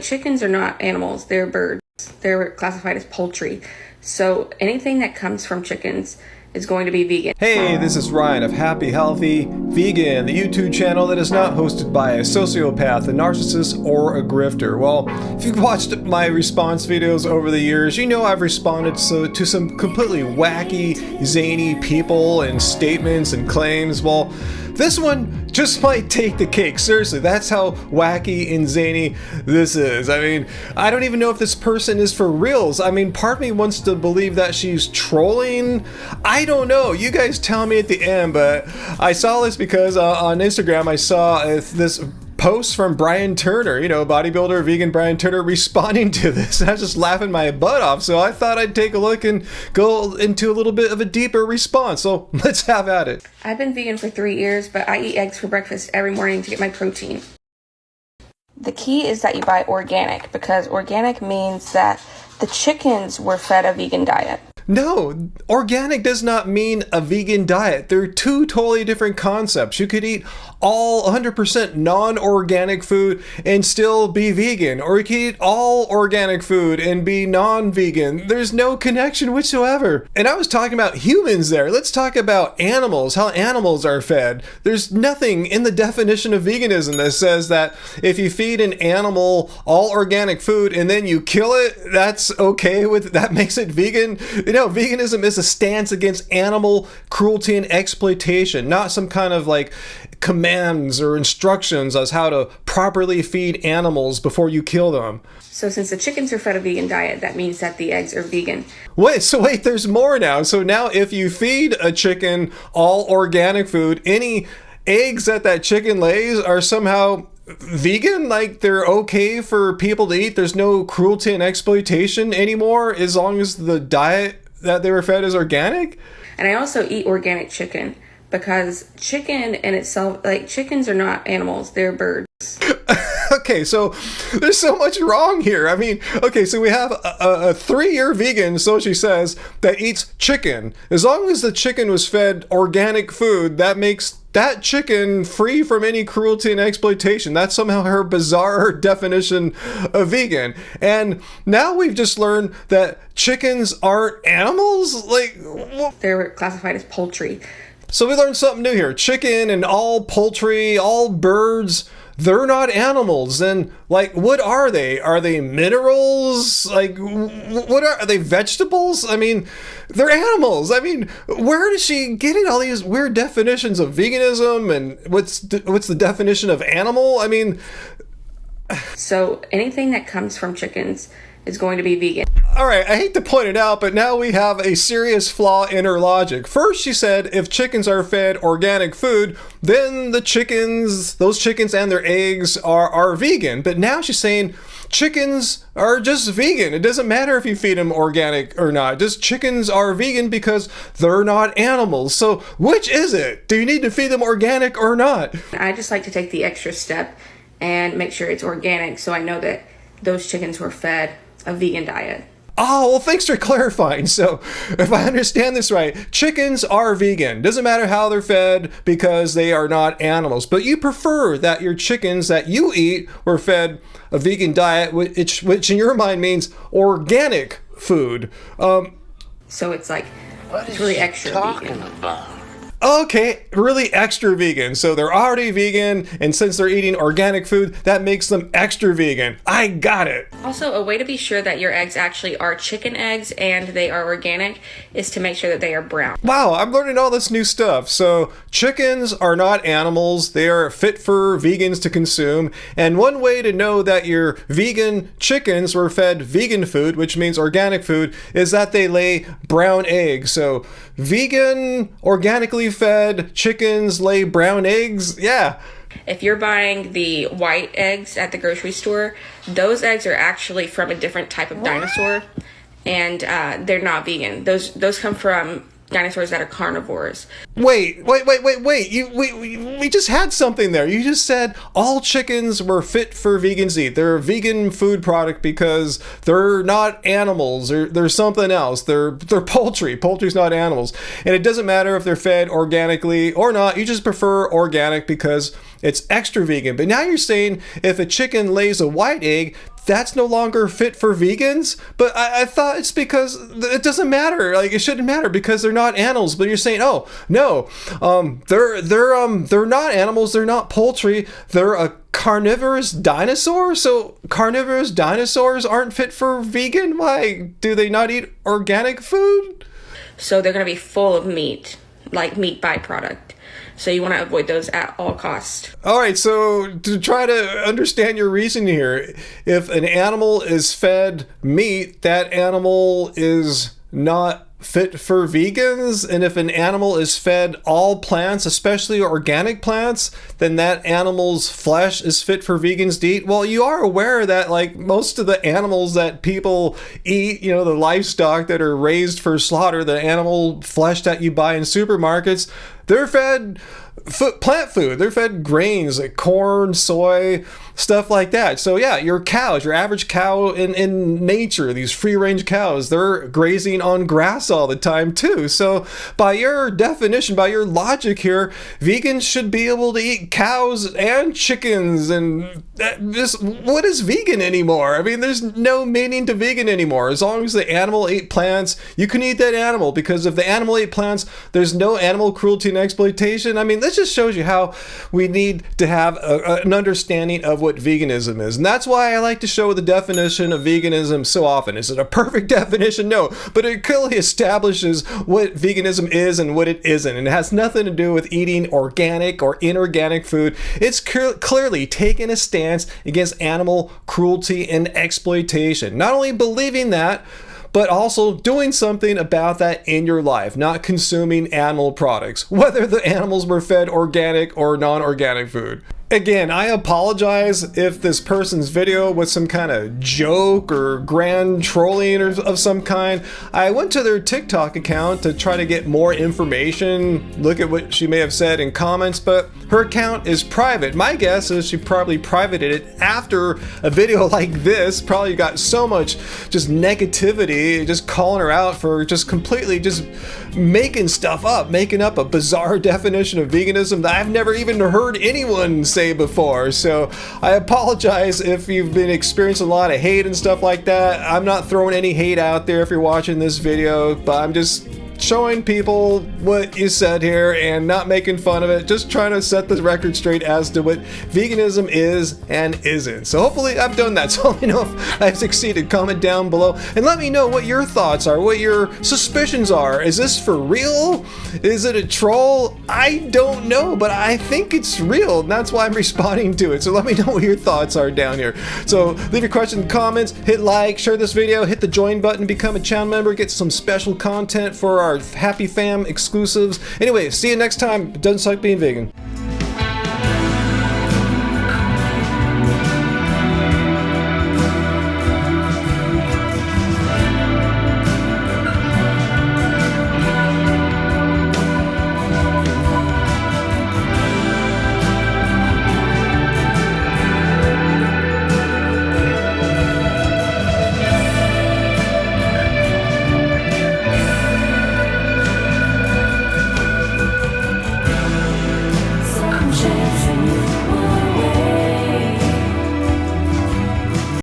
Chickens are not animals, they're birds. They're classified as poultry. So anything that comes from chickens is going to be vegan. Hey, this is Ryan of Happy Healthy Vegan, the YouTube channel that is not hosted by a sociopath, a narcissist, or a grifter. Well, if you've watched my response videos over the years, you know I've responded to some completely wacky, zany people and statements and claims. Well, this one just might take the cake. Seriously, that's how wacky and zany this is. I mean, I don't even know if this person is for reals. I mean, part of me wants to believe that she's trolling. I don't know. You guys tell me at the end, but I saw this because on Instagram I saw this post from Brian Turner, you know, bodybuilder, vegan Brian Turner, responding to this. I was just laughing my butt off, so I thought I'd take a look and go into a little bit of a deeper response. So let's have at it. I've been vegan for 3 years, but I eat eggs for breakfast every morning to get my protein. The key is that you buy organic, because organic means that the chickens were fed a vegan diet. No, organic does not mean a vegan diet. They're two totally different concepts. You could eat all 100% non-organic food and still be vegan, or you could eat all organic food and be non-vegan. There's no connection whatsoever. And I was talking about humans there. Let's talk about animals, how animals are fed. There's nothing in the definition of veganism that says that if you feed an animal all organic food and then you kill it, that's okay with that makes it vegan. You know, veganism is a stance against animal cruelty and exploitation, not some kind of like commands or instructions as how to properly feed animals before you kill them. So since the chickens are fed a vegan diet, that means that the eggs are vegan. Wait, there's more now. So now if you feed a chicken all organic food, any eggs that chicken lays are somehow vegan? Like they're okay for people to eat? There's no cruelty and exploitation anymore as long as the diet that they were fed is organic? And I also eat organic chicken, because chicken in itself, like chickens are not animals, they're birds. Okay, so there's so much wrong here. I mean, okay, so we have a 3-year vegan, so she says, that eats chicken. As long as the chicken was fed organic food, that makes that chicken free from any cruelty and exploitation. That's somehow her bizarre definition of vegan. And now we've just learned that chickens aren't animals? Like, they're classified as poultry. So we learned something new here. Chicken and all poultry, all birds, they're not animals. And like, what are they? Are they minerals? Like, what are they, vegetables? I mean, they're animals. I mean, where is she getting all these weird definitions of veganism, and what's the definition of animal? I mean, so anything that comes from chickens is going to be vegan. All right, I hate to point it out, but now we have a serious flaw in her logic. First, she said if chickens are fed organic food, then those chickens and their eggs are vegan. But now she's saying chickens are just vegan. It doesn't matter if you feed them organic or not. Just chickens are vegan because they're not animals. So which is it? Do you need to feed them organic or not? I just like to take the extra step and make sure it's organic, so I know that those chickens were fed a vegan diet. Oh, well, thanks for clarifying. So if I understand this right, chickens are vegan. Doesn't matter how they're fed because they are not animals. But you prefer that your chickens that you eat were fed a vegan diet, which in your mind means organic food. So it's like, it's really extra vegan. Okay, really extra vegan. So they're already vegan, and since they're eating organic food, that makes them extra vegan. I got it. Also, a way to be sure that your eggs actually are chicken eggs and they are organic is to make sure that they are brown. Wow, I'm learning all this new stuff. So chickens are not animals. They are fit for vegans to consume. And one way to know that your vegan chickens were fed vegan food, which means organic food, is that they lay brown eggs. So vegan, organically fed chickens lay brown eggs? Yeah. If you're buying the white eggs at the grocery store, those eggs are actually from a different type of dinosaur, and they're not vegan. Those come from dinosaurs that are carnivores. Wait. We just had something there. You just said all chickens were fit for vegans to eat. They're a vegan food product because they're not animals, or they're something else. They're poultry. Poultry's not animals. And it doesn't matter if they're fed organically or not. You just prefer organic because it's extra vegan. But now you're saying if a chicken lays a white egg, that's no longer fit for vegans. But I thought it's because it doesn't matter. Like, it shouldn't matter because they're not animals. But you're saying, oh no, they're not animals. They're not poultry. They're a carnivorous dinosaur. So carnivorous dinosaurs aren't fit for vegan. Why do they not eat organic food? So they're going to be full of meat, like meat byproduct. So you want to avoid those at all costs. All right, so to try to understand your reasoning here, if an animal is fed meat, that animal is not fit for vegans, and if an animal is fed all plants, especially organic plants, then that animal's flesh is fit for vegans to eat. Well, you are aware that like most of the animals that people eat, you know, the livestock that are raised for slaughter, the animal flesh that you buy in supermarkets, they're fed plant food. They're fed grains like corn, soy, stuff like that. So yeah, your cows, your average cow in nature, these free-range cows, they're grazing on grass all the time too. So by your definition, by your logic here, vegans should be able to eat cows and chickens, and just what is vegan anymore? I mean, there's no meaning to vegan anymore. As long as the animal ate plants, you can eat that animal, because if the animal ate plants, there's no animal cruelty and exploitation. I mean, this just shows you how we need to have an understanding of what veganism is. And that's why I like to show the definition of veganism so often. Is it a perfect definition? No, but it clearly establishes what veganism is and what it isn't. And it has nothing to do with eating organic or inorganic food. It's clearly taking a stance against animal cruelty and exploitation. Not only believing that, but also doing something about that in your life, not consuming animal products, whether the animals were fed organic or non-organic food. Again, I apologize if this person's video was some kind of joke or grand trolling or of some kind. I went to their TikTok account to try to get more information, look at what she may have said in comments, but her account is private. My guess is she probably privated it after a video like this, probably got so much just negativity, just calling her out for just completely just making stuff up, making up a bizarre definition of veganism that I've never even heard anyone say before. So I apologize if you've been experiencing a lot of hate and stuff like that. I'm not throwing any hate out there if you're watching this video, but I'm just showing people what you said here and not making fun of it, just trying to set the record straight as to what veganism is and isn't. So hopefully I've done that. So let me know if I've succeeded. Comment down below and let me know what your thoughts are, what your suspicions are. Is this for real? Is it a troll? I don't know, but I think it's real, and that's why I'm responding to it. So let me know what your thoughts are down here. So leave your questions in the comments, hit like, share this video, hit the join button, become a channel member, get some special content for our Happy Fam exclusives. Anyway, see you next time. It doesn't suck being vegan.